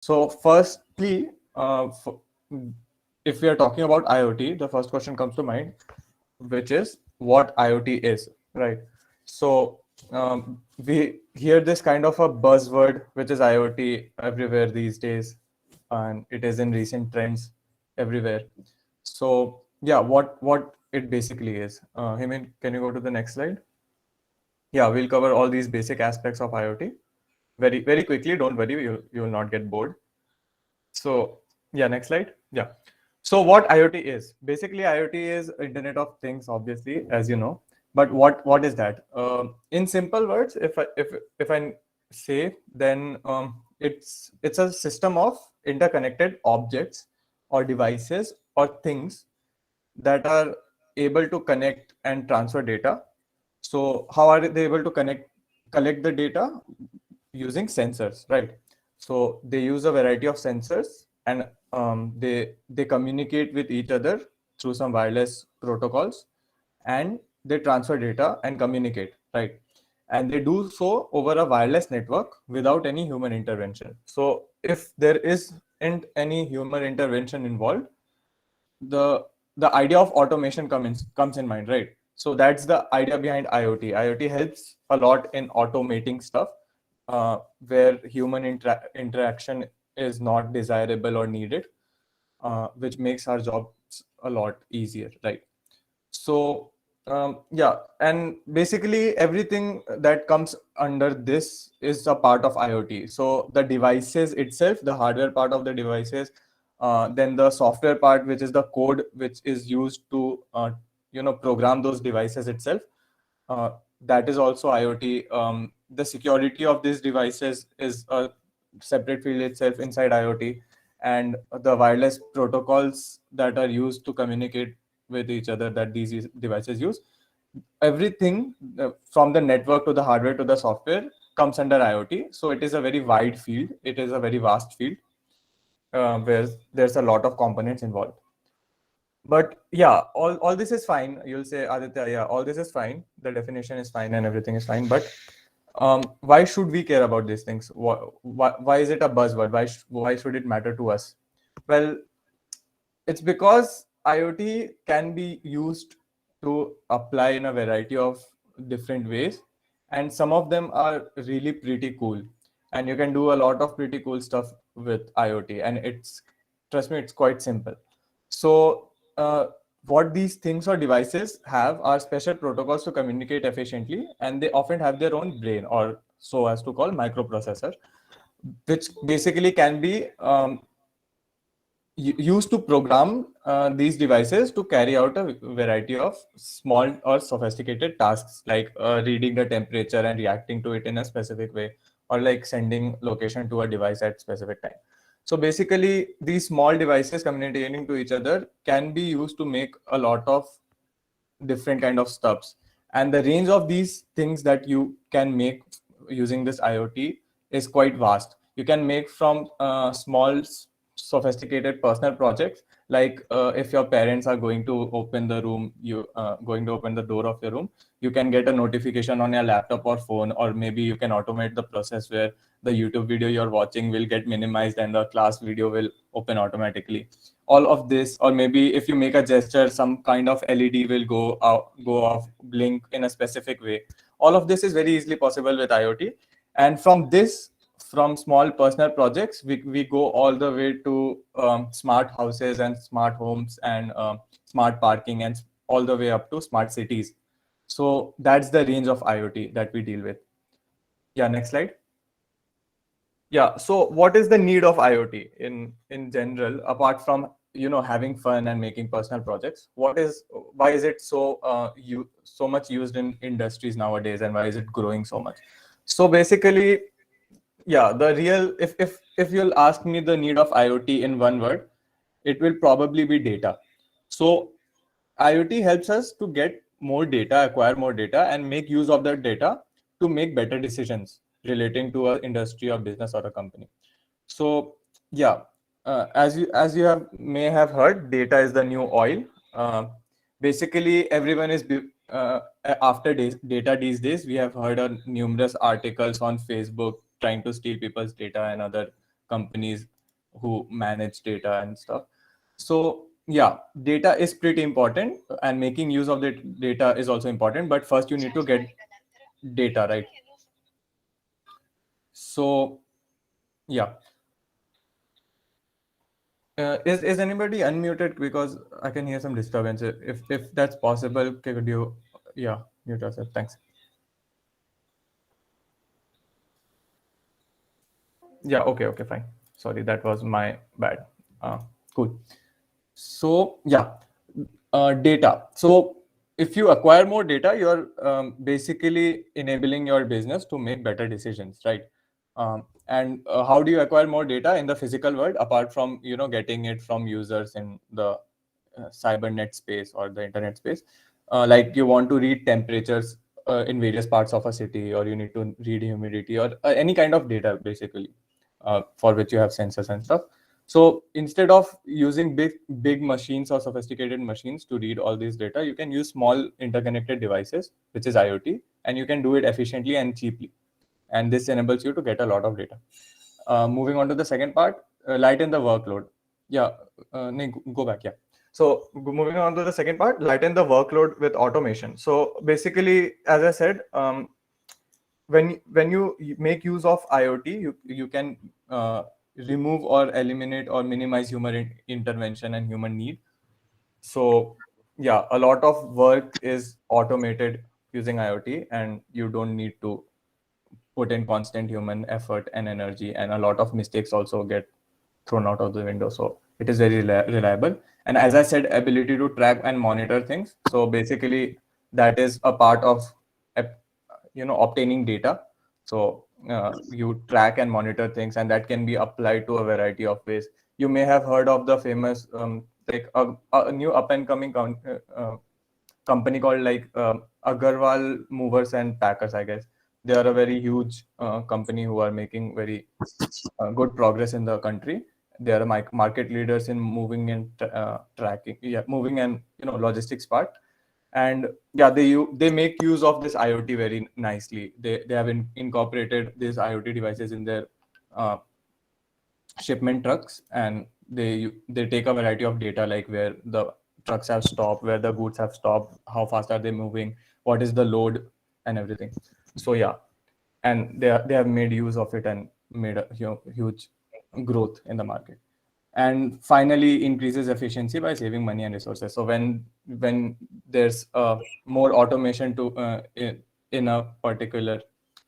So firstly, if we are talking about IoT, the first question comes to mind, which is what IoT is, right? So we hear this kind of a buzzword, which is IoT everywhere these days, and it is in recent trends everywhere. So yeah, what it basically is. Hemin, can you go to the next slide? Yeah, we'll cover all these basic aspects of IoT very quickly. Don't worry, you will not get bored. So yeah, next slide. Yeah. So what IoT is? Basically, IoT is Internet of Things, obviously, as you know. But what is that? In simple words, if I say, then it's a system of interconnected objects or devices or things that are able to connect and transfer data. So how are they able to collect the data? Using sensors, right? So they use a variety of sensors, and they communicate with each other through some wireless protocols, and they transfer data and communicate, right? And they do so over a wireless network without any human intervention. So if there isn't any human intervention involved, the idea of automation comes in mind, right? So that's the idea behind IoT. IoT helps a lot in automating stuff where human interaction is not desirable or needed, which makes our jobs a lot easier, right? So yeah, and basically everything that comes under this is a part of IoT. So the devices itself, the hardware part of the devices, then the software part, which is the code which is used to program those devices itself. Uh, that is also IoT. The security of these devices is a separate field itself inside IoT, and the wireless protocols that are used to communicate with each other that these devices use. Everything from the network to the hardware to the software comes under IoT. So it is a very wide field. It is a very vast field where there's a lot of components involved. But yeah, all this is fine. You'll say, Aditya, yeah, all this is fine. The definition is fine and everything is fine. But why should we care about these things? Why is it a buzzword? Why should it matter to us? Well, it's because IoT can be used to apply in a variety of different ways, and some of them are really pretty cool. And you can do a lot of pretty cool stuff with IoT, and trust me, it's quite simple. So, what these things or devices have are special protocols to communicate efficiently, and they often have their own brain, or so as to call microprocessor, which basically can be used to program these devices to carry out a variety of small or sophisticated tasks, like reading the temperature and reacting to it in a specific way, or like sending location to a device at specific time. So basically, these small devices communicating to each other can be used to make a lot of different kind of stuffs, and the range of these things that you can make using this IoT is quite vast. You can make from small sophisticated personal projects, like if your parents are going to open the room, you going to open the door of your room, you can get a notification on your laptop or phone, or maybe you can automate the process where the YouTube video you're watching will get minimized and the class video will open automatically. All of this, or maybe if you make a gesture, some kind of LED will go off, blink in a specific way. All of this is very easily possible with IoT. And from small personal projects, we go all the way to smart houses and smart homes and smart parking, and all the way up to smart cities. So that's the range of IoT that we deal with. Yeah, next slide. Yeah. So what is the need of IoT in general, apart from having fun and making personal projects? Why is it so much used in industries nowadays, and why is it growing so much? So basically, yeah, the real if you'll ask me the need of IoT in one word, it will probably be data. So IoT helps us to get more data, acquire more data, and make use of that data to make better decisions relating to a industry or business or a company. So yeah, as you may have heard, data is the new oil. Basically, everyone is after data these days. We have heard on numerous articles on Facebook trying to steal people's data and other companies who manage data and stuff. So yeah, data is pretty important, and making use of the data is also important. But first, you need to get data, right? So yeah, is anybody unmuted? Because I can hear some disturbance. If that's possible, could you, yeah, mute yourself? Thanks. Yeah, okay, fine. Sorry, that was my bad. Cool. So yeah, data. So if you acquire more data, you're basically enabling your business to make better decisions, right? And how do you acquire more data in the physical world, apart from getting it from users in the cybernet space or the internet space? Like you want to read temperatures in various parts of a city, or you need to read humidity, or any kind of data, basically, for which you have sensors and stuff. So instead of using big machines or sophisticated machines to read all this data, you can use small interconnected devices, which is IoT, and you can do it efficiently and cheaply. And this enables you to get a lot of data. Moving on to the second part, lighten the workload. Yeah, go back. Yeah. So moving on to the second part, lighten the workload with automation. So basically, as I said, when you make use of IoT, you can remove or eliminate or minimize human intervention and human need. So yeah, a lot of work is automated using IoT, and you don't need to put in constant human effort and energy, and a lot of mistakes also get thrown out of the window. So it is very reliable. And as I said, ability to track and monitor things. So basically, that is a part of obtaining data. So you track and monitor things, and that can be applied to a variety of ways. You may have heard of the famous like a new up and coming company called like Agarwal Movers and Packers, I guess. They are a very huge company who are making very good progress in the country. They are market leaders in moving and tracking, yeah, moving and logistics part. And yeah, they make use of this IoT very nicely. They have incorporated these IoT devices in their uh, shipment trucks, and they take a variety of data, like where the trucks have stopped, where the goods have stopped, how fast are they moving, what is the load, and everything. So yeah, and they have made use of it and made a huge growth in the market. And finally, increases efficiency by saving money and resources. So when there's more automation in a particular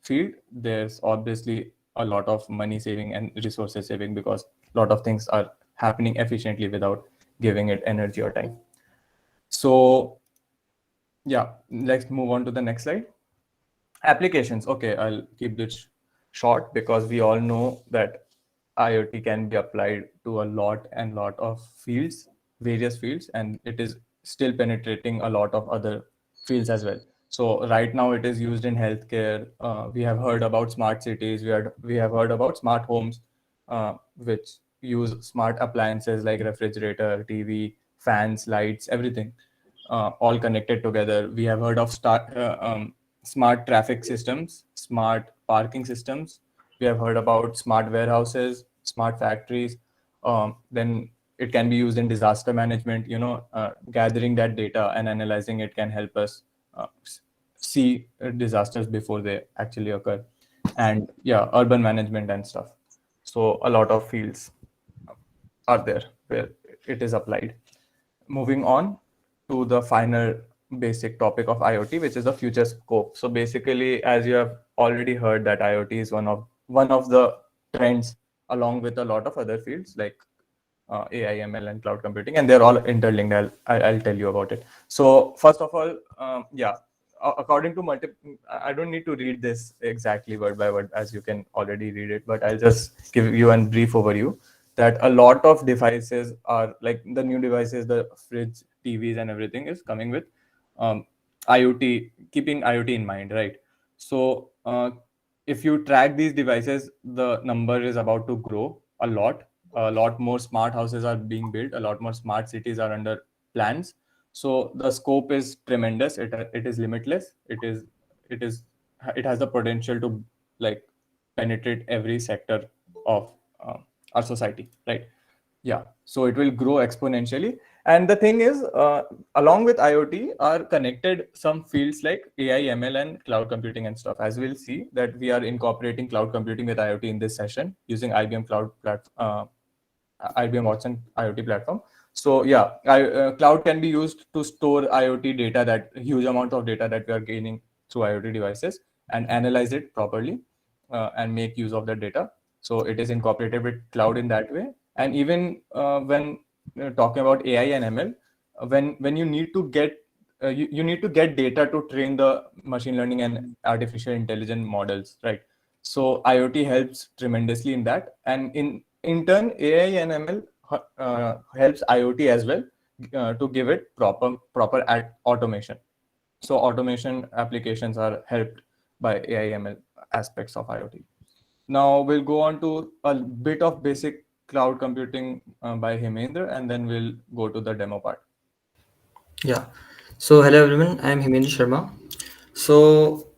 field, there's obviously a lot of money saving and resources saving, because a lot of things are happening efficiently without giving it energy or time. So yeah, let's move on to the next slide. Applications. Okay, I'll keep this short, because we all know that IoT can be applied to a lot of fields, various fields, and it is still penetrating a lot of other fields as well. So right now it is used in healthcare. We have heard about smart cities. We have heard about smart homes, which use smart appliances like refrigerator, TV, fans, lights, everything, all connected together. We have heard of smart traffic systems, smart parking systems. We have heard about smart warehouses, smart factories. Then it can be used in disaster management. Gathering that data and analyzing it can help us see disasters before they actually occur. And yeah, urban management and stuff. So a lot of fields are there where it is applied. Moving on to the final basic topic of IoT, which is the future scope. So basically, as you have already heard, that IoT is one of the trends, along with a lot of other fields like AI, ML, and cloud computing, and they're all interlinked. I'll tell you about it. So first of all, yeah, according to I don't need to read this exactly word by word, as you can already read it, but I'll just give you a brief overview that a lot of devices are like the new devices, the fridge, TVs, and everything is coming with um, IoT, keeping IoT in mind, right? So if you track these devices, the number is about to grow a lot. A lot more smart houses are being built. A lot more smart cities are under plans. So the scope is tremendous. It is limitless. It has the potential to like penetrate every sector of our society, right? Yeah, so it will grow exponentially. And the thing is, along with IoT are connected some fields like AI, ML, and cloud computing and stuff. As we'll see that we are incorporating cloud computing with IoT in this session using IBM IBM Watson IoT platform. So yeah, cloud can be used to store IoT data, that huge amount of data that we are gaining through IoT devices, and analyze it properly and make use of that data. So it is incorporated with cloud in that way. And even when talking about AI and ML, when you need to get you need to get data to train the machine learning and artificial intelligence models, right? So IoT helps tremendously in that, and in turn, AI and ML helps IoT as well to give it proper automation. So automation applications are helped by AI ML aspects of IoT. Now we'll go on to a bit of basic cloud computing by Hemendra, and then we'll go to the demo part. Yeah. So hello everyone, I am Hemendra Sharma. So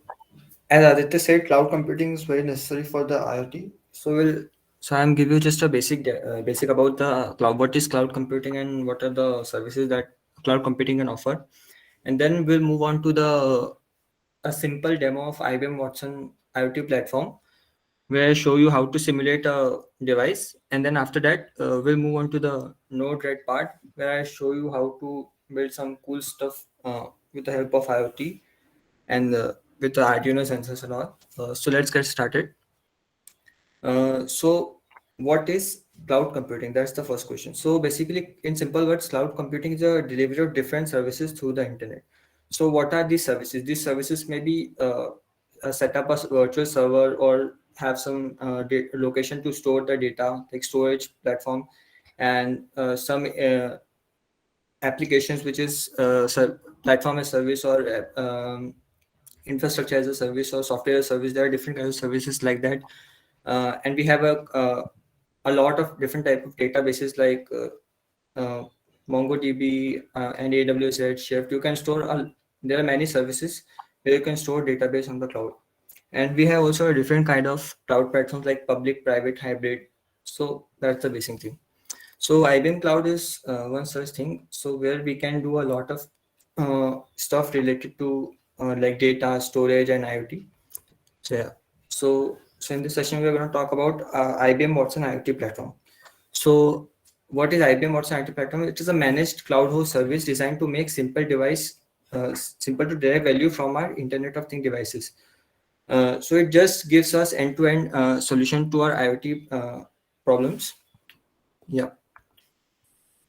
as Aditya said, cloud computing is very necessary for the IoT. So I'm give you just a basic about the cloud. What is cloud computing and what are the services that cloud computing can offer, and then we'll move on to the a simple demo of IBM Watson IoT platform where I show you how to simulate a device, and then after that we'll move on to the Node-RED part where I show you how to build some cool stuff with the help of IoT and with the Arduino sensors and all. So let's get started. So what is cloud computing? That's the first question. So basically, in simple words, cloud computing is a delivery of different services through the internet. So what are these services? These services may be set up a virtual server or have some location to store the data, like storage platform, and some applications which is platform as service or infrastructure as a service or software as a service. There are different kinds of services like that, and we have a lot of different type of databases like MongoDB and AWS Redshift. You can store there are many services where you can store database on the cloud, and we have also a different kind of cloud platforms like public, private, hybrid. So that's the basic thing. So IBM Cloud is one such thing. So where we can do a lot of stuff related to like data storage and IoT. So yeah. So in this session we are going to talk about IBM Watson IoT platform. So what is IBM Watson IoT platform? It is a managed cloud host service designed to make simple to derive value from our Internet of Things devices. So it just gives us end-to-end solution to our IoT problems. Yeah.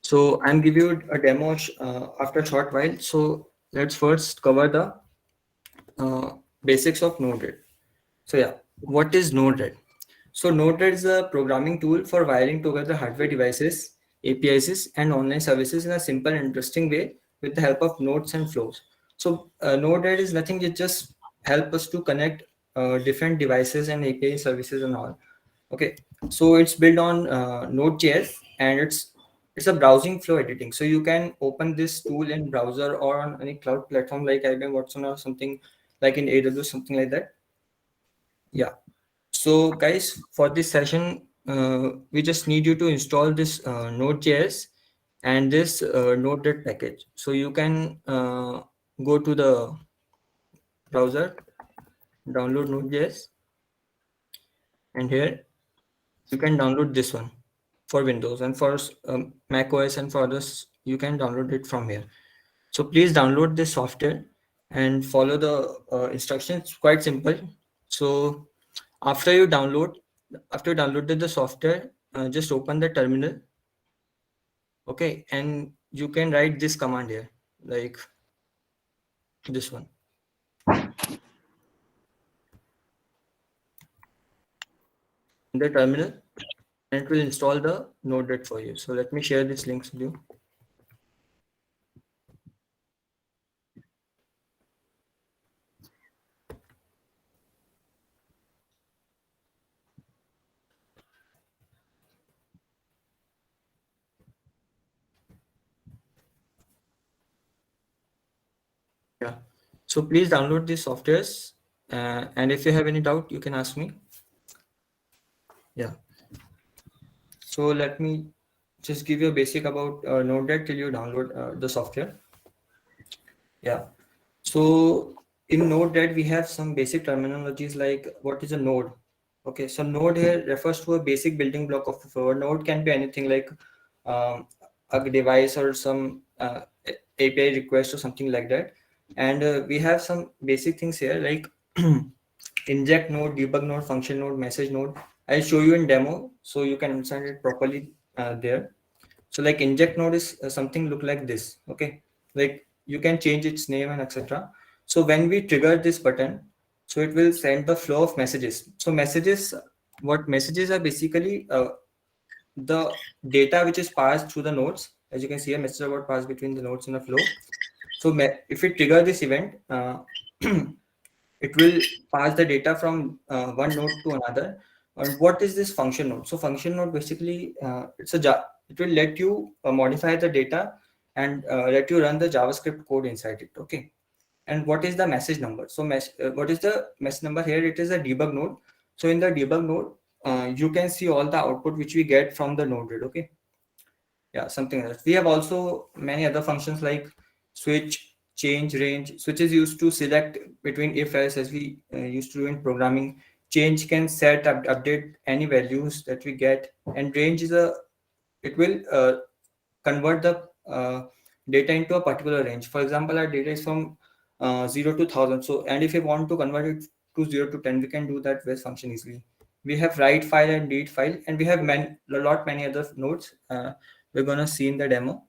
So I'm give you a demo after a short while. So let's first cover the basics of Node-RED. So yeah, what is Node-RED? So Node-RED is a programming tool for wiring together hardware devices, APIs, and online services in a simple and interesting way with the help of nodes and flows. So Node-RED is nothing; it just help us to connect different devices and API services and all. Okay, so it's built on Node.js and it's a browsing flow editing. So you can open this tool in browser or on any cloud platform like IBM Watson or something like in AWS, something like that. Yeah. So guys, for this session, we just need you to install this Node.js and this Node.js package. So you can go to the browser, download Node.js, and here you can download this one for Windows, and for Mac OS and for others, you can download it from here. So please download this software and follow the instructions. Quite simple. So after you download, after you downloaded the software, just open the terminal. Okay, and you can write this command here, like this one. In the terminal, and it will install the Node.js for you. So let me share this links with you. Yeah. So please download these softwares, and if you have any doubt, you can ask me. Yeah. So let me just give you a basic about Node.js till you download the software. Yeah. So in Node.js, we have some basic terminologies like what is a node? Okay, so node here refers to a basic building block of a server. Node can be anything like um, a device or some API request or something like that. And we have some basic things here like inject node, debug node, function node, message node. I'll show you in demo so you can understand it properly there. So like inject node is something look like this. Okay, like you can change its name and etc. So when we trigger this button, so it will send the flow of messages. So messages, what messages are basically the data which is passed through the nodes. As you can see, a message about pass between the nodes in a flow. So if we trigger this event, it will pass the data from one node to another. And what is this function node? So function node basically it will let you modify the data and let you run the JavaScript code inside it. Okay. And what is the message number? So what is the message number here? It is a debug node. So in the debug node, you can see all the output which we get from the node read. Okay. Yeah, something else. We have also many other functions like switch, change, range. Switch is used to select between if else as we used to do in programming. Change can update any values that we get, and range is it will convert the data into a particular range. For example, our data is from 0 to 1000. So, and if we want to convert it to 0 to 10, we can do that with function easily. We have write file and read file, and we have many other nodes. We're gonna see in the demo.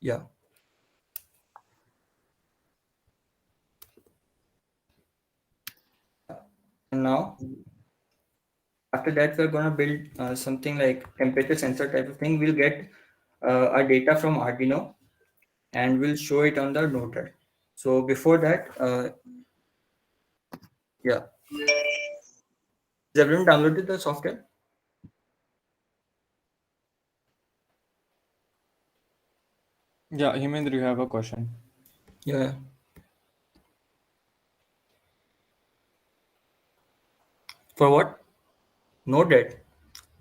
Yeah. And now, after that, we're gonna build something like temperature sensor type of thing. We'll get our data from Arduino, and we'll show it on the node. So before that, yeah, has everyone downloaded the software? Yeah, Hemendra, you have a question. Yeah. For what? Node.js.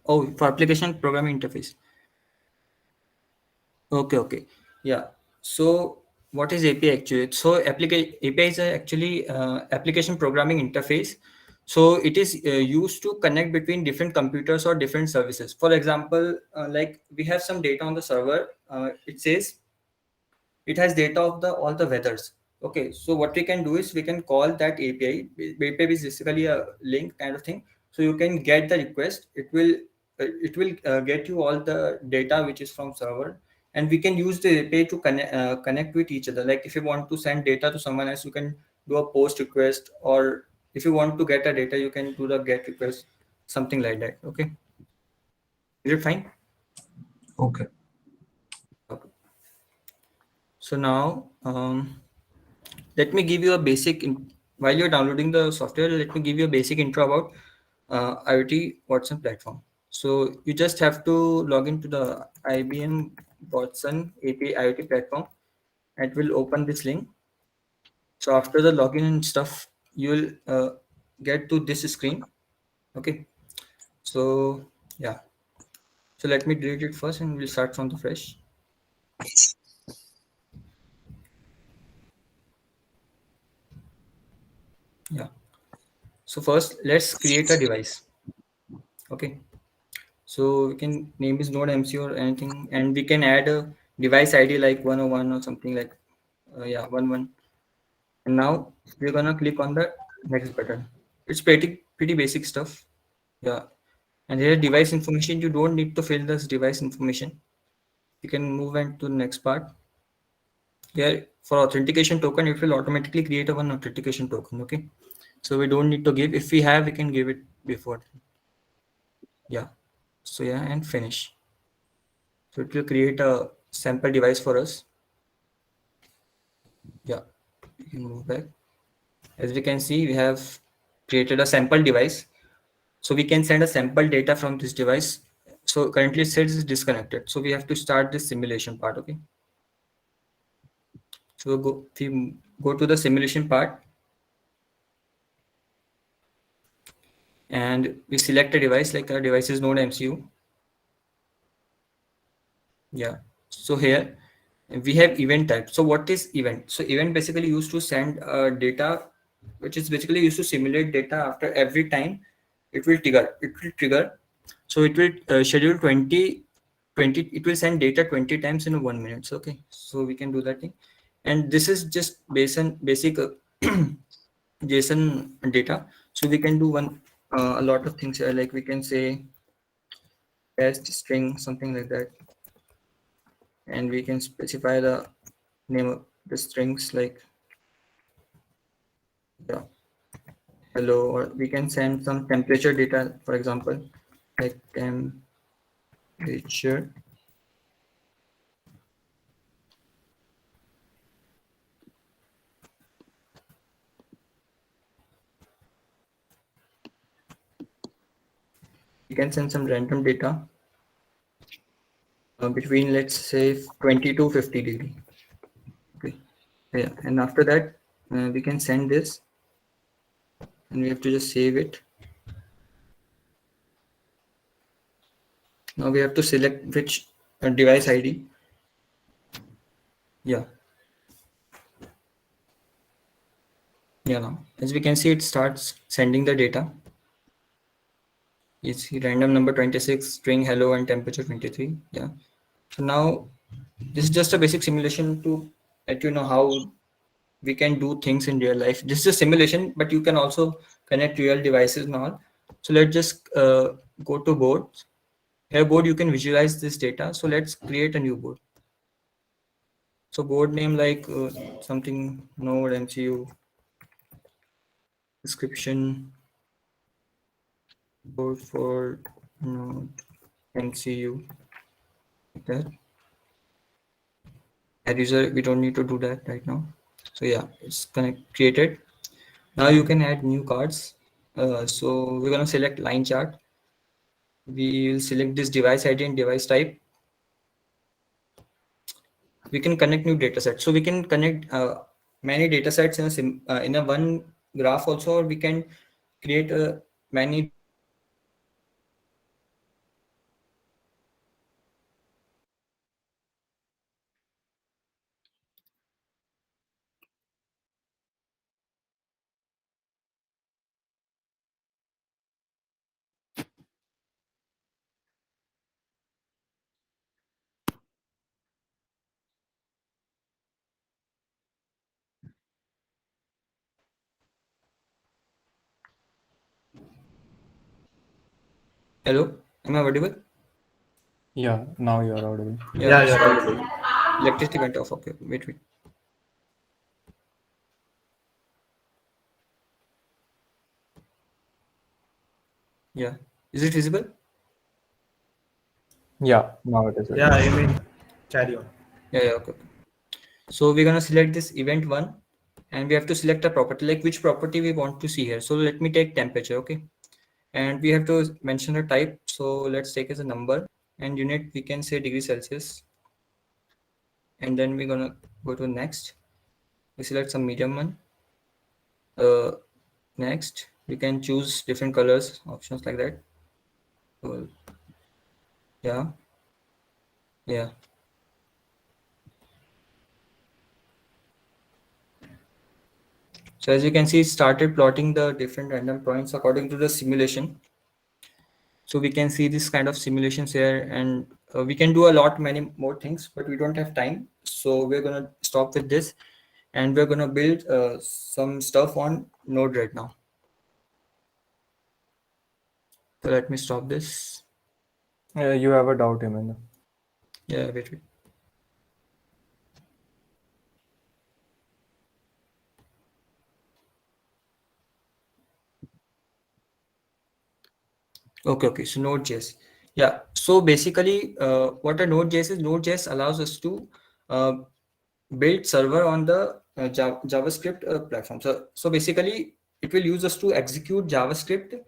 Oh, for application programming interface. Okay, okay. Yeah. So what is API actually? So API is actually application programming interface. So it is used to connect between different computers or different services. For example, like we have some data on the server. It says it has data of the all the weathers. Okay, so what we can do is we can call that API. API is basically a link kind of thing. So you can get the request. It will get you all the data which is from server, and we can use the API to connect with each other. Like if you want to send data to someone else, you can do a post request, or if you want to get a data, you can do the get request, something like that. Okay, is it fine? Okay. Okay. So now let me give you a while you're downloading the software, let me give you a basic intro about IoT Watson platform. So you just have to log into the IBM Watson API IoT platform. It will open this link. So after the login and stuff, you will get to this screen. Okay. So yeah. So let me delete it first and we'll start from the fresh. Yeah. So first, let's create a device. Okay. So we can name is node MC or anything, and we can add a device ID like 101 or something like yeah 11. And now we're gonna click on the next button. It's pretty basic stuff. Yeah. And here device information, you don't need to fill this device information. You can move on to the next part. Here for authentication token, it will automatically create a one authentication token. Okay. So we don't need to give. If we have, we can give it before. Yeah. So yeah, and finish. So it will create a sample device for us. Yeah, we can move back. As we can see, we have created a sample device. So we can send a sample data from this device. So currently it says it's disconnected. So we have to start this simulation part. Okay. So if we go to the simulation part. and we select a device, like our device is Node MCU. Yeah. So here we have event type. So what is event? So event basically used to send data, which is basically used to simulate data after every time it will trigger. It will trigger. So it will schedule 20. It will send data 20 times in 1 minute. So, okay. So we can do that thing. And this is just basic JSON data. So we can do a lot of things here. Like we can say test string, something like that. And we can specify the name of the strings, like, yeah, hello, or we can send some temperature data, for example, like temperature. We can send some random data between, let's say, 20 to 50 degree. Okay. Yeah. And after that, we can send this, and we have to just save it. Now we have to select which device ID. Yeah. Yeah. Now, as we can see, it starts sending the data. It's random number 26, string hello, and temperature 23. Yeah. So now this is just a basic simulation to let you know how we can do things in real life. This is a simulation, but you can also connect real devices and all. So let's just go to board. Here board, you can visualize this data. So let's create a new board. So board name like something Node MCU, description, board for Node MCU, like that. Add user, we don't need to do that right now. So yeah, it's created. Now you can add new cards. So we're gonna select line chart. We will select this device ID and device type. We can connect new data sets. So we can connect many data sets in a one graph also, or we can create many. Hello, am I audible? Yeah, now you are audible. Yeah, Yeah, you're so audible. electricity went off. Okay, wait. Yeah, is it visible? Yeah, now it is. Yeah, I mean, carry on. Yeah, okay. So we're gonna select this event one, and we have to select a property, like which property we want to see here. So let me take temperature, okay? And we have to mention a type. So let's take as a number, and unit we can say degree Celsius. And then we're gonna go to next. We select some medium one. Next, we can choose different colors options like that. So, yeah. So as you can see, it started plotting the different random points according to the simulation. So we can see this kind of simulations here, and we can do many more things, but we don't have time. So we're gonna stop with this, and we're gonna build some stuff on Node right now. So let me stop this. You have a doubt, Hemendra? Yeah, wait. Okay. So Node.js. Yeah. So basically, what a Node.js is, Node.js allows us to uh, build server on the JavaScript platform. So basically, it will use us to execute JavaScript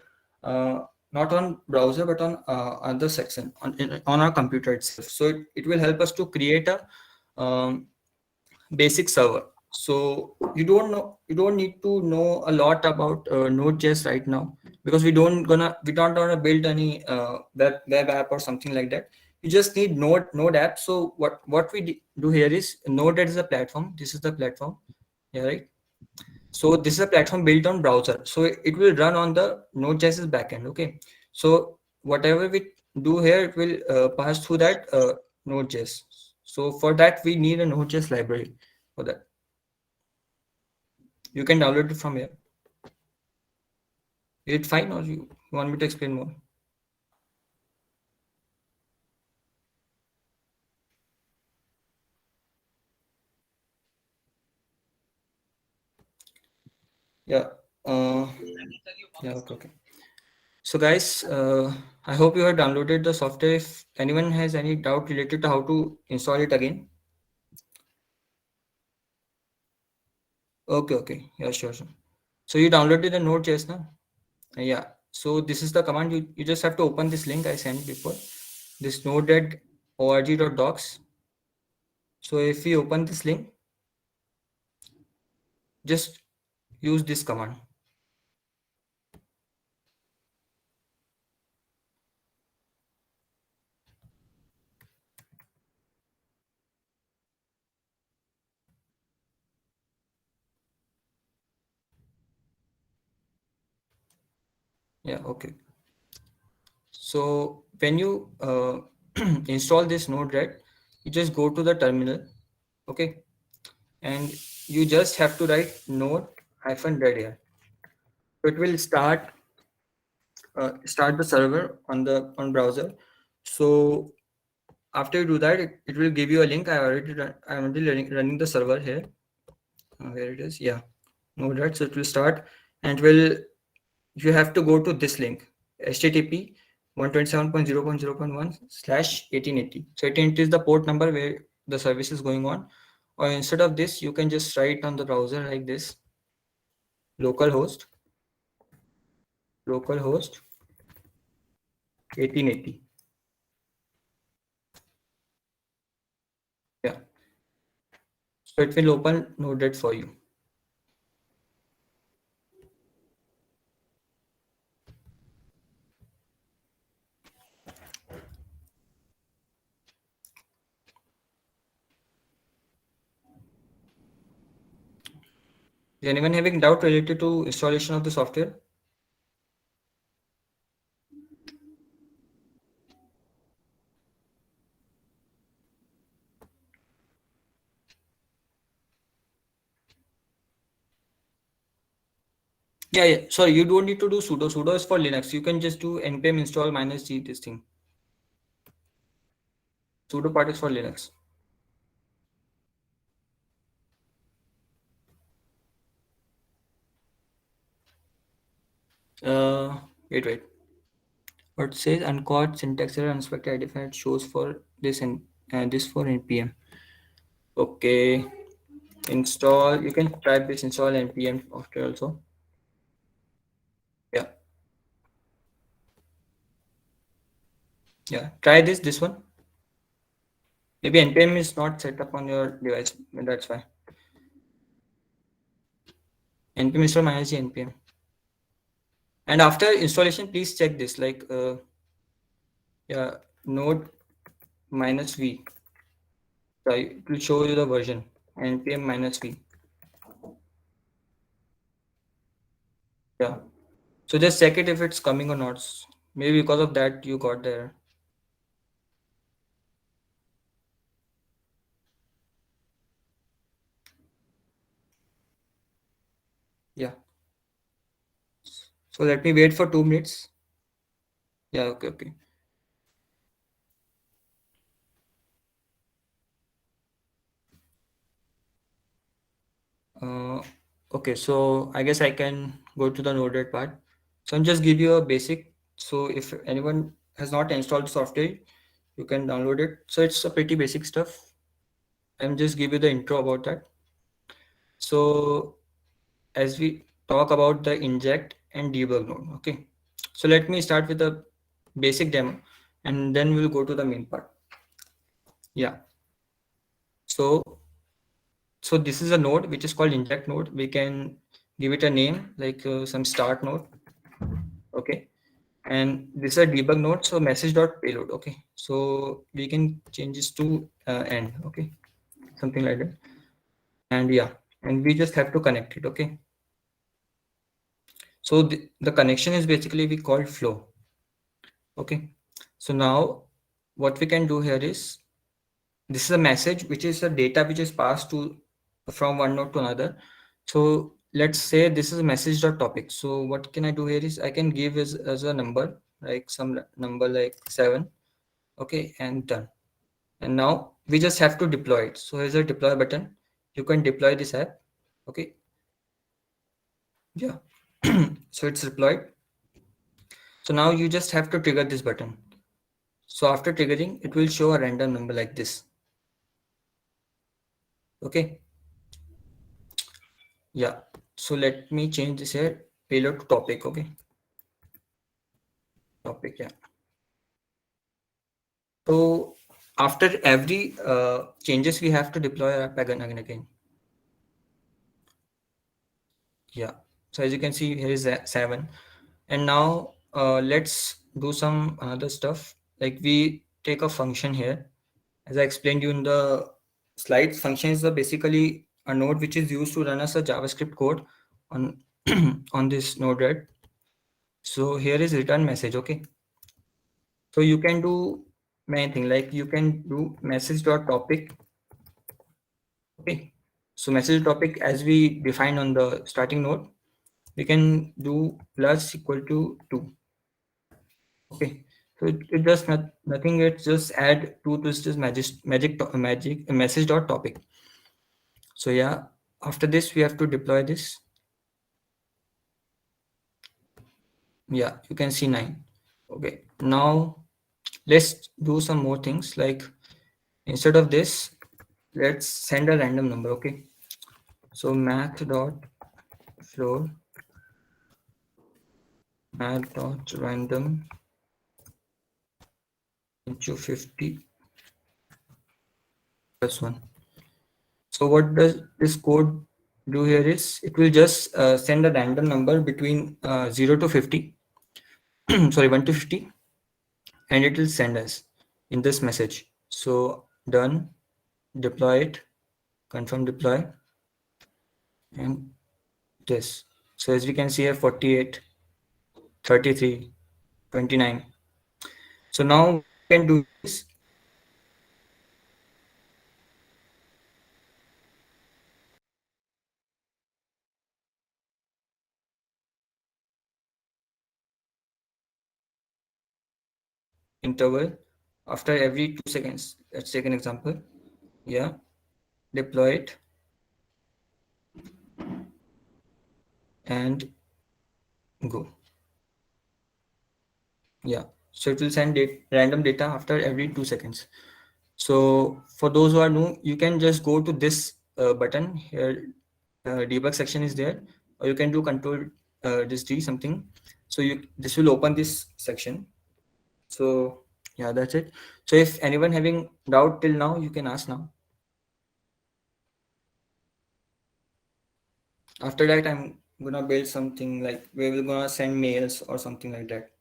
uh, not on browser but on other section on our computer itself. So it will help us to create a basic server. So you don't need to know a lot about Node.js right now, because we don't gonna build any web app or something like that. You just need Node app. So what we do here is Node is a platform. This is the platform. Yeah, right. So this is a platform built on browser. So it will run on the Node.js backend. Okay. So whatever we do here, it will pass through that Node.js. So for that, we need a Node.js library for that. You can download it from here. Is it fine, or you want me to explain more? Yeah. Yeah. Okay. So guys, I hope you have downloaded the software. If anyone has any doubt related to how to install it again. Okay. Okay. Yeah. Sure. Sure. So you downloaded the Node.js now? Yeah. So this is the command. You just have to open this link I sent before. This node.org.docs. So if we open this link, just use this command. Yeah. Okay. So when you install this node, right, you just go to the terminal, okay, and you just have to write node -red here. So it will start the server on browser. So after you do that, it will give you a link. I'm already running the server here. Where it is, yeah, node. So it will start, and you have to go to this link, http 127.0.0.1/1880. So 1880 is the port number where the service is going on. Or instead of this, you can just write on the browser like this: localhost 1880. Yeah. So it will open Node-RED for you. Is anyone having doubt related to installation of the software? Yeah. Sorry, you don't need to do sudo. Sudo is for Linux. You can just do npm install -g this thing. Sudo part is for Linux. Wait. What says uncaught syntax error unexpected identifier shows for this and this for npm. Okay, install. You can type this install npm after also. Yeah. Try this one. Maybe npm is not set up on your device. That's why. npm install -g npm. And after installation, please check this, like node -v. So it will show you the version npm -v. Yeah. So just check it if it's coming or not. Maybe because of that you got there. Yeah. So let me wait for 2 minutes. Yeah. Okay. Okay. So I guess I can go to the Node-RED part. So I'll just give you a basic. So if anyone has not installed software, you can download it. So it's a pretty basic stuff. I'm just give you the intro about that. So as we talk about the inject and debug node, okay. So let me start with a basic demo, and then we'll go to the main part. Yeah. So So this is a node which is called inject node. We can give it a name like some start node. Okay. And this is a debug node. So message dot payload. Okay. So we can change this to end. Okay. Something like that. And yeah, and we just have to connect it. Okay. So the connection is basically we call flow. Okay. So now what we can do here is, this is a message which is a data which is passed to from one node to another. So let's say this is a message dot topic. So what can I do here is I can give as a number, like some number like 7. Okay, and done. And now we just have to deploy it. So here's a deploy button. You can deploy this app. Okay. Yeah. So it's deployed. So now you just have to trigger this button. So after triggering, it will show a random number like this. Okay. Yeah. So let me change this here, payload to topic. Okay. Topic. Yeah. So after every changes, we have to deploy our app again and again. Yeah. So as you can see, here is 7. And now let's do some other stuff. Like we take a function here. As I explained you in the slides, function is basically a node which is used to run as a JavaScript code on on this node, right? So here is return message. Okay. So you can do many things, like you can do message dot topic. Okay. So message topic, as we define on the starting node, we can do plus equal to 2. Okay. So it does nothing. It just add 2 to this magic message dot topic. So yeah, after this we have to deploy this. Yeah, you can see 9. Okay. Now let's do some more things, like instead of this, let's send a random number. Okay. So math dot floor math dot random into 50 plus 1. So what does this code do here is, it will just send a random number between 0 to 50 sorry, 1 to 50, and it will send us in this message. So done, deploy it, confirm deploy, and this. So as we can see here, 48, 33, 29. So now we can do this. Interval after every 2 seconds. Let's take an example. Yeah, deploy it and go. Yeah, so it will send random data after every 2 seconds. So for those who are new, you can just go to this button here. Debug section is there, or you can do control this D something. So this will open this section. So yeah, that's it. So if anyone having doubt till now, you can ask now. After that, I'm gonna build something like where we're gonna send mails or something like that.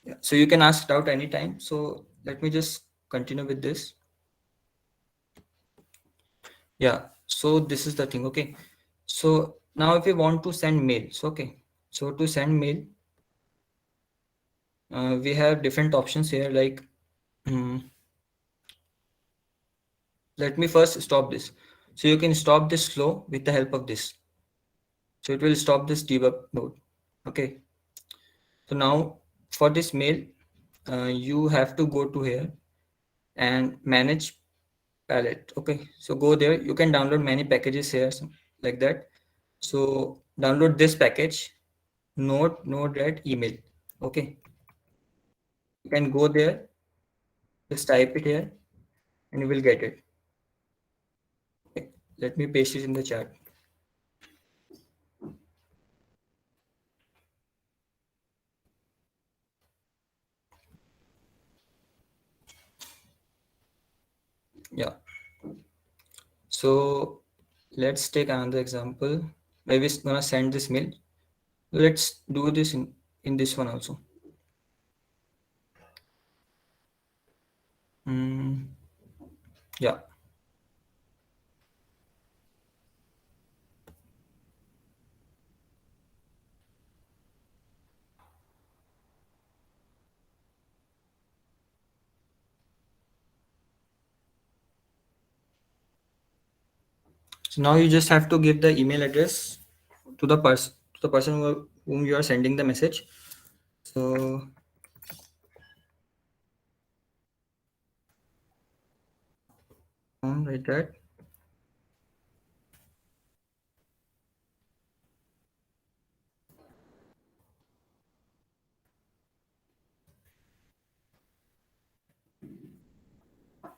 Yeah. So you can ask doubt anytime. So let me just continue with this. Yeah. So this is the thing. Okay. So now if we want to send mails, okay. So to send mail, we have different options here. Like, let me first stop this. So you can stop this flow with the help of this. So it will stop this debug node. Okay. So now for this mail, you have to go to here and manage palette. Okay. So go there. You can download many packages here like that. So download this package, node.red email. Okay. You can go there, just type it here, and you will get it. Okay. Let me paste it in the chat. Yeah. So let's take another example. Maybe it's gonna send this mail. Let's do this in this one also. Yeah. So now you just have to give the email address to the person whom you are sending the message. So like that.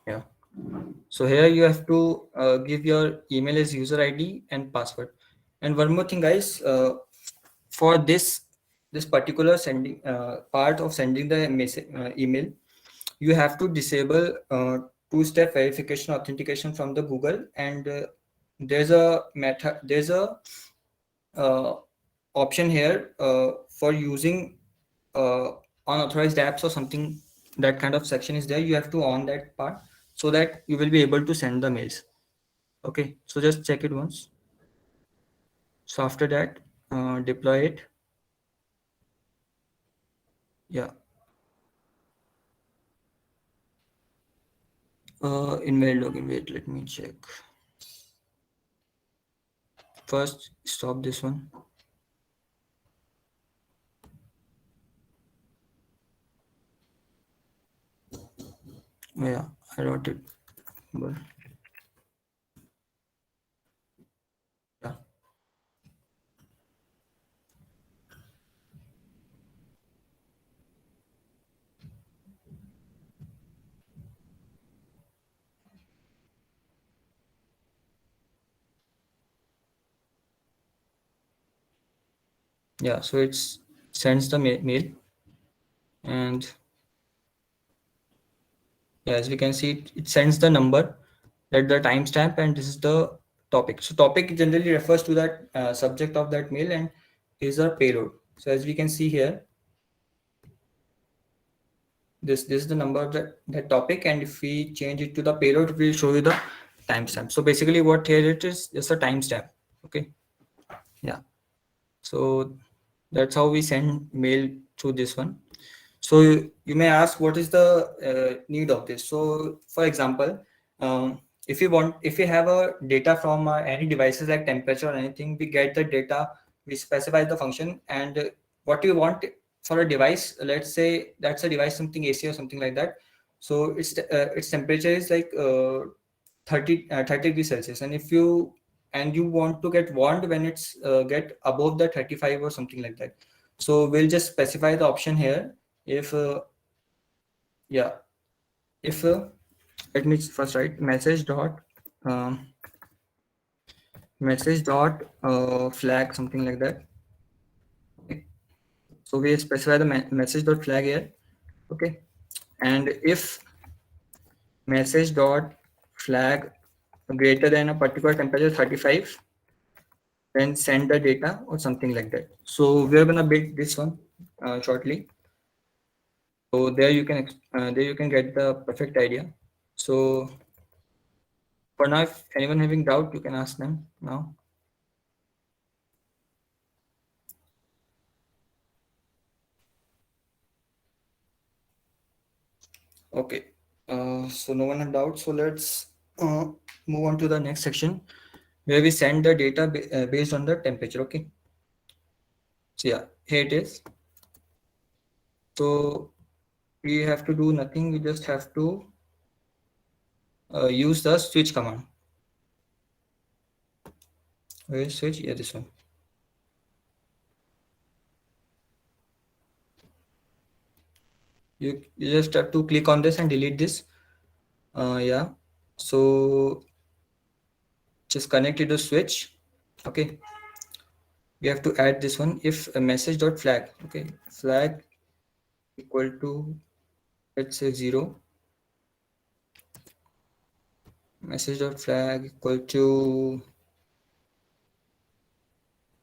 Yeah. So here you have to give your email as user ID and password. And one more thing, guys, for this particular sending part of sending the message email, you have to disable two-step verification authentication from the Google, and there's a uh, option here for using unauthorized apps or something. That kind of section is there. You have to on that part so that you will be able to send the mails. Okay, so just check it once. So after that, deploy it. Yeah. In mail login, wait, let me check. First, stop this one. Yeah, I wrote it. But yeah. Yeah, so it's sends the mail, and yeah, as we can see, it sends the number, at the timestamp, and this is the topic. So topic generally refers to that subject of that mail, and is a payload. So as we can see here, this is the number of that topic, and if we change it to the payload, it will show you the timestamp. So basically what here it is just a timestamp. Okay. Yeah. So that's how we send mail through this one. So you may ask, what is the need of this? So for example, if we have a data from any devices like temperature or anything, we get the data, we specify the function, and what you want for a device, let's say that's a device something AC or something like that. So its temperature is like 30 degrees Celsius, and if you want to get warned when it's get above the 35 or something like that. So we'll just specify the option here. If yeah, if let me first write um, message dot flag, something like that. Okay. So we specify the message dot flag here. Okay, and if message dot flag greater than a particular temperature 35, then send the data or something like that. So we're gonna build this one shortly. So there you can get the perfect idea. So for now, if anyone having doubt, you can ask them now. Okay. So no one had doubt. So let's move on to the next section where we send the data based on the temperature. Okay. So yeah, here it is. So we have to do nothing. We just have to use the switch command. Where is switch? Yeah, this one. You just have to click on this and delete this. Yeah. So just connect it to switch. Okay. We have to add this one. If a message dot flag. Okay. Flag equal to, let's say 0. message.flag equal to,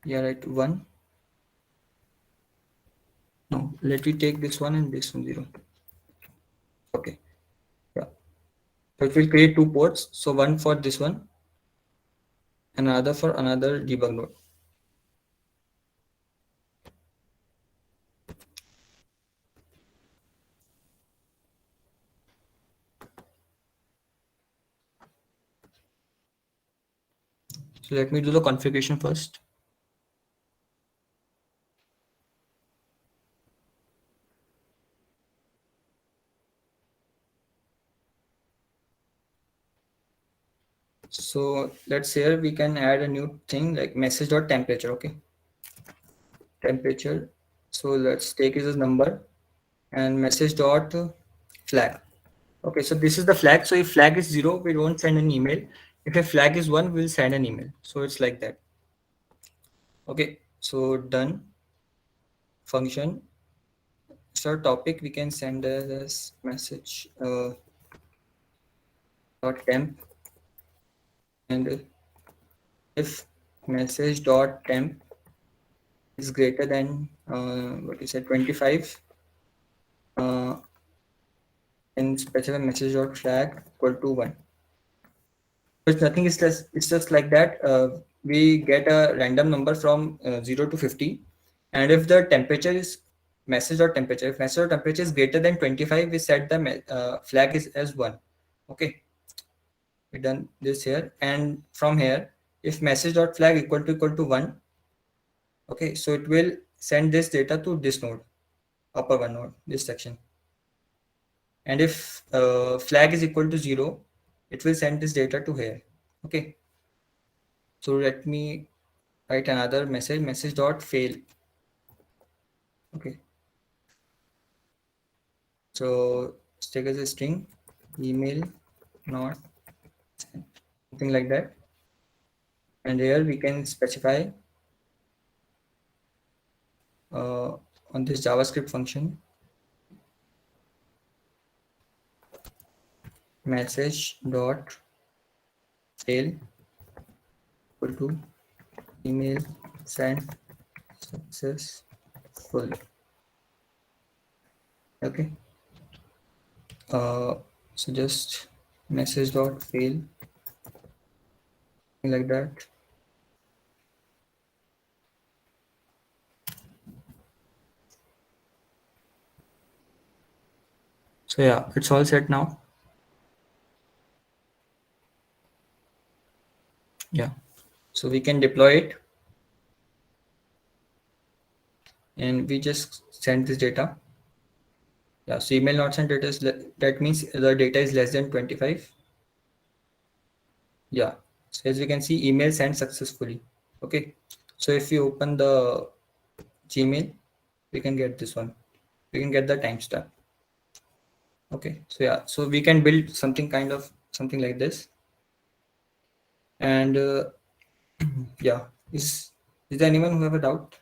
yeah, right, 1. No, let me take this one and this one 0. Okay, yeah. So it will create 2 ports. So one for this one and another for another debug node. So let me do the configuration first. So let's say we can add a new thing like message.temperature. Okay, temperature. So let's take it as number and message.flag. Okay, so this is the flag. So if flag is 0, we won't send an email. If a flag is 1, we'll send an email. So it's like that. Okay, so done. Function. So topic we can send as message dot temp, and if message dot temp is greater than what you said 25, then specify message dot flag equal to 1. It's nothing, it's just like that. We get a random number from 0 to 50, and if the temperature is message dot temperature, if message dot temperature is greater than 25, we set the flag is as 1. Okay, we done this here, and from here, if message dot flag equal to 1, okay, so it will send this data to this node, upper one node, this section. And if flag is equal to 0, it will send this data to here. Okay, so let me write another message dot fail. Okay, so take as a string email not sent, something like that, and here we can specify on this JavaScript function message dot fail equal to email sent successful. Okay, so just message dot fail like that. So yeah, it's all set now. Yeah, so we can deploy it, and we just send this data. Yeah, so email not sent data is that means the data is less than 25. Yeah, so as we can see, email sent successfully. Okay, so if you open the Gmail, we can get this one. We can get the timestamp. Okay, so yeah, so we can build something like this. And yeah, is there anyone who have a doubt?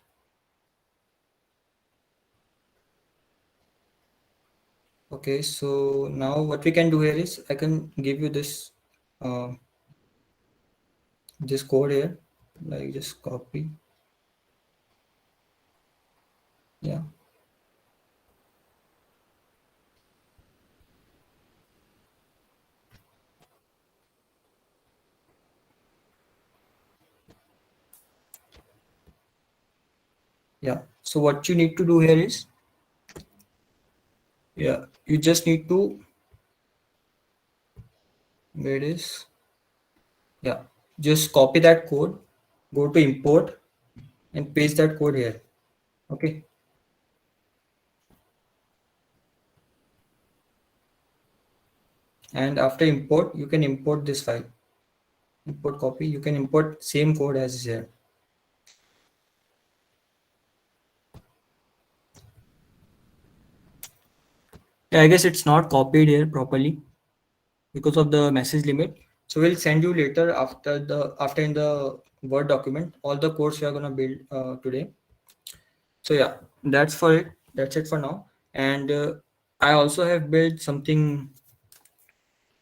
Okay, so now what we can do here is I can give you this this code here, like just copy. Yeah, yeah, so what you need to do here is, yeah, you just need to, where it is, yeah, just copy that code, go to import and paste that code here. Okay, and after import you can import this file, import copy, you can import same code as is here. Yeah, I guess it's not copied here properly because of the message limit. So we'll send you later after in the Word document all the codes we are gonna build today. So yeah, that's for it. That's it for now. And I also have built something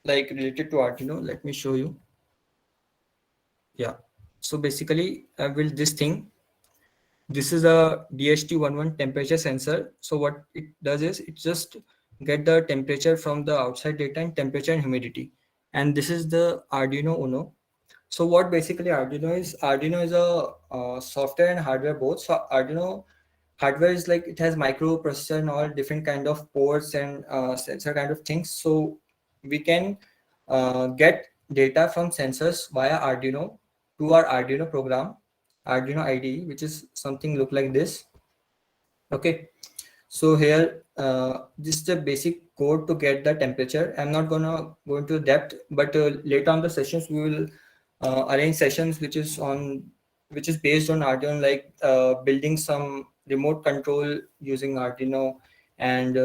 like related to Arduino. Let me show you. Yeah. So basically, I built this thing. This is a DHT11 temperature sensor. So what it does is it just get the temperature from the outside data and temperature and humidity. And this is the Arduino Uno. So what basically Arduino is? Arduino is a software and hardware both. So Arduino hardware is like it has microprocessor and all different kind of ports and sensor kind of things. So we can get data from sensors via Arduino to our Arduino program, Arduino IDE, which is something look like this. Okay, so here this is the basic code to get the temperature. I'm not gonna go into depth, but later on the sessions we will arrange sessions which is based on Arduino, like building some remote control using Arduino and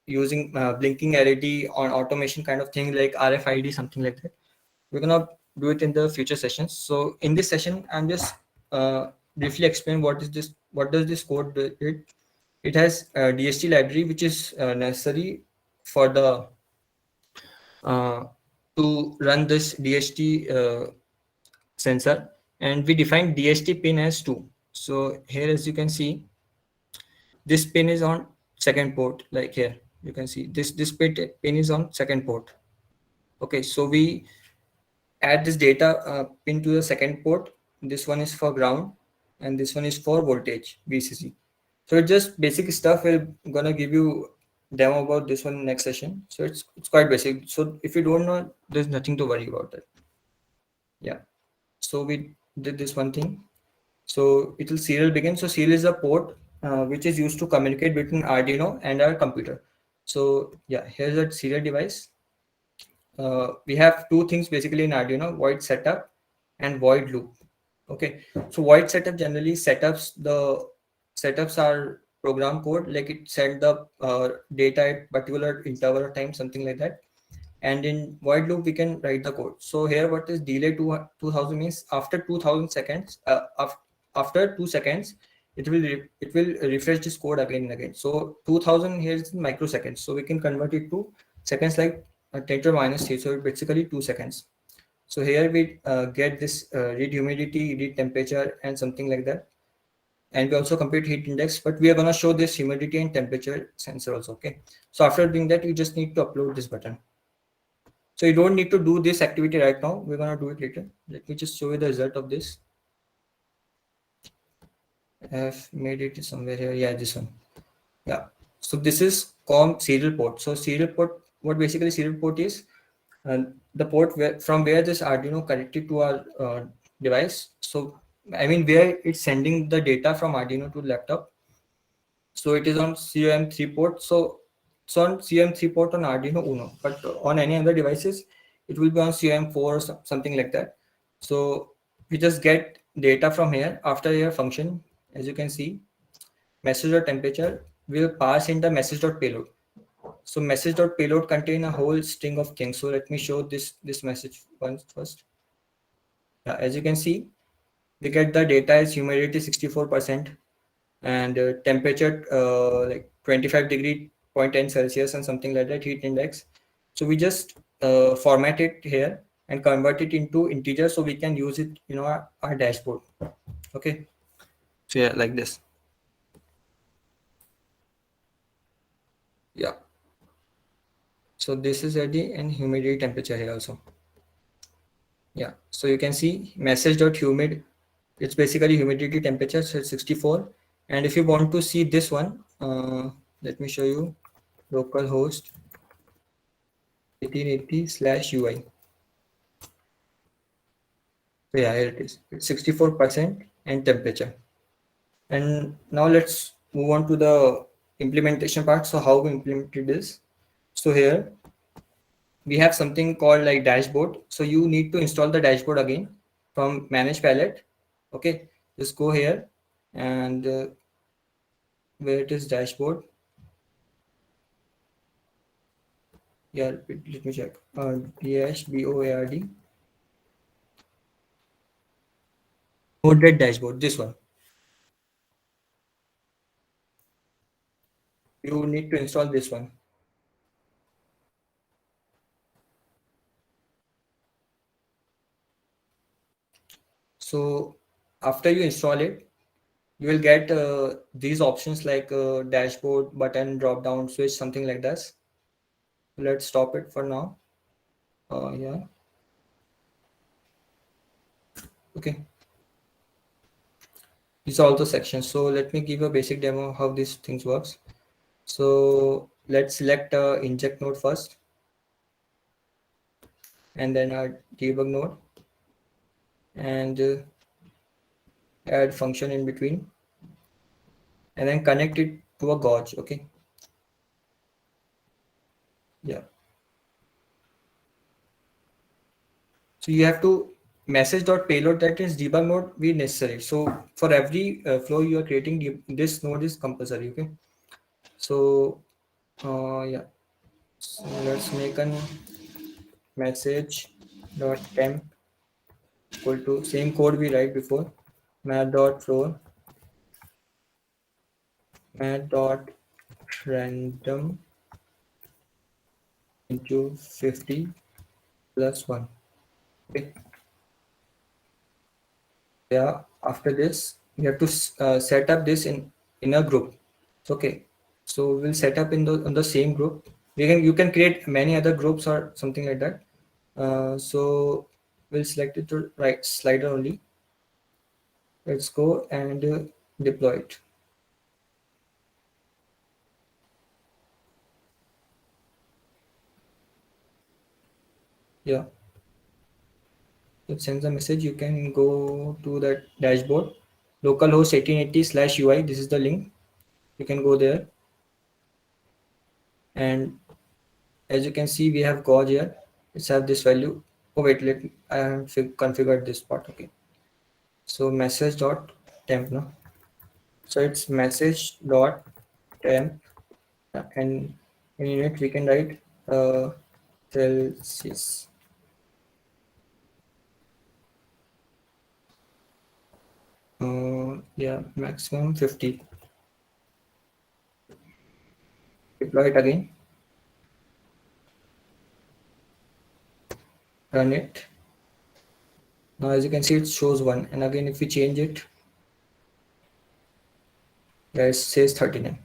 using blinking LED on automation kind of thing like RFID, something like that. We're gonna do it in the future sessions. So in this session, I'm just briefly explain what is this, what does this code do it. It has a DST library which is necessary for the to run this DHT sensor, and we define DHT pin as 2. So here, as you can see, this pin is on second port. Like here, you can see this pin is on second port. Okay, so we add this data pin to the second port. This one is for ground, and this one is for voltage VCC. So it's just basic stuff. We're gonna give you demo about this one next session. So it's quite basic. So if you don't know, there's nothing to worry about it. Yeah. So we did this one thing. So it will serial begin. So serial is a port which is used to communicate between Arduino and our computer. So yeah, here's a serial device. We have two things basically in Arduino: void setup and void loop. Okay, so void setup generally setups are program code, like it set the data at particular interval or time, something like that. And in void loop we can write the code. So here what is delay to 2000 means after 2000 seconds, after 2 seconds it will refresh this code again and again. So 2000 here is microseconds, so we can convert it to seconds, like 10 to the minus 3, so basically 2 seconds. So here we get this read humidity, read temperature, and something like that. And we also compute heat index, but we are going to show this humidity and temperature sensor also. Okay, so after doing that, you just need to upload this button. So you don't need to do this activity right now. We're going to do it later. Let me just show you the result of this. I've made it somewhere here. Yeah, this one. Yeah. So this is COM serial port. So serial port, what basically serial port is, the port from where this Arduino connected to our device. So I mean where it's sending the data from Arduino to laptop. So it is on COM3 port. So it's on COM3 port on Arduino Uno, but on any other devices, it will be on COM4 or something like that. So we just get data from here after your function. As you can see, message or temperature will pass in the message.payload. So message.payload contain a whole string of things. So let me show this message once first. Yeah, as you can see, we get the data is humidity 64% and temperature like 25°.10 Celsius and something like that, heat index. So we just format it here and convert it into integer so we can use it in our dashboard. Okay, so yeah, like this. Yeah, so this is ready, and humidity temperature here also. Yeah, so you can see message.humid, it's basically humidity temperature, so it's 64. And if you want to see this one, let me show you localhost 1880/UI. So yeah, here it is. It's 64% and temperature. And now let's move on to the implementation part. So how we implemented this. So here we have something called like dashboard. So you need to install the dashboard again from manage palette. Okay, just go here and where it is dashboard. Yeah, let me check. DashBoard. Node-RED dashboard, this one. You need to install this one. So after you install it, you will get these options like dashboard, button, drop down, switch, something like this. Let's stop it for now. Yeah. Okay. These are also sections. So let me give a basic demo how these things works. So let's select inject node first, and then our debug node, and add function in between, and then connect it to a gauge. Okay. Yeah. So you have to message.payload, that is debug node be necessary. So for every flow you are creating, this node is compulsory. Okay. So yeah. So let's make a message.temp equal to same code we write before, math.floor, math.random into 50 plus 1. Okay. Yeah, after this you have to set up this in a group. Okay, so we'll set up in the same group. You can create many other groups or something like that. So we'll select it to right slider only. Let's go and deploy it. Yeah, it sends a message. You can go to that dashboard, localhost 1880/UI. This is the link. You can go there, and as you can see, we have gauge here. Let's have this value. Oh wait, I have configured this part. Okay, so message.temp now. So it's message.temp, and in it we can write Celsius. Yeah, maximum 50. Deploy it again. Run it. Now as you can see, it shows 1, and again if we change it, yeah, it says 39.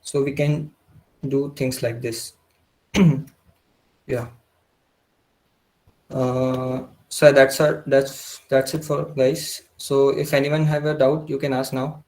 So we can do things like this. Yeah. So that's it for guys. So if anyone have a doubt, you can ask now.